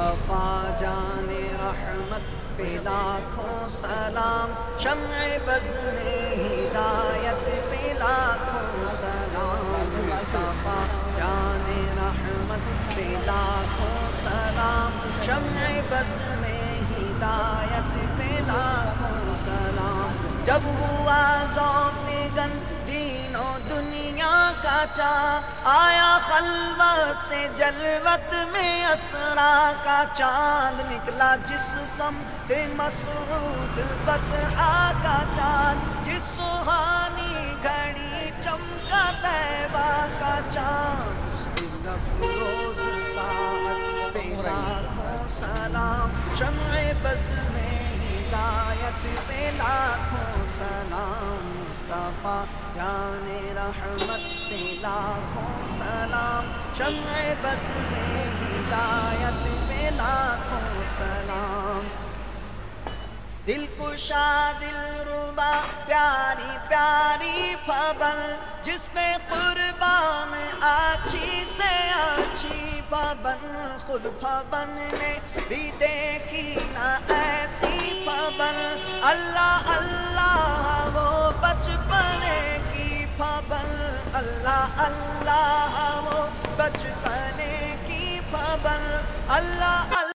مصطفیٰ جان رحمت پہ لاکھوں سلام، شمع بز میں ہدایت پہ لاکھوں سلام، مصطفیٰ جان رحمت پہ لاکھوں سلام، شمع بز میں ہدایت پہ لاکھوں سلام۔ جب ہوا ذوق گن دین و دنیا کا چاند، آیا خلوت سے جلوت میں اسرا کا چاند، نکلا جس سمت مسعود بطحا کا چاند، جس سہانی گھڑی چمکا طیبہ کا چاند، اس دن افروز ساعت پہ لاکھوں سلام، شمع بز میں ہدایت پہ لاکھوں سلام، مصطفیٰ جان رحمت پہ لاکھوں سلام، شمع بز میں ہدایت پہ لاکھوں سلام۔ دل کشا دل ربا پیاری پیاری پھبل، جس پہ قربان آچھی سے آچھی پھبل، خود پھبن نے بھی دیکھی نہ ایسی پھبل، اللہ اللہ وہ بچپنے کی پھبل، اللہ اللہ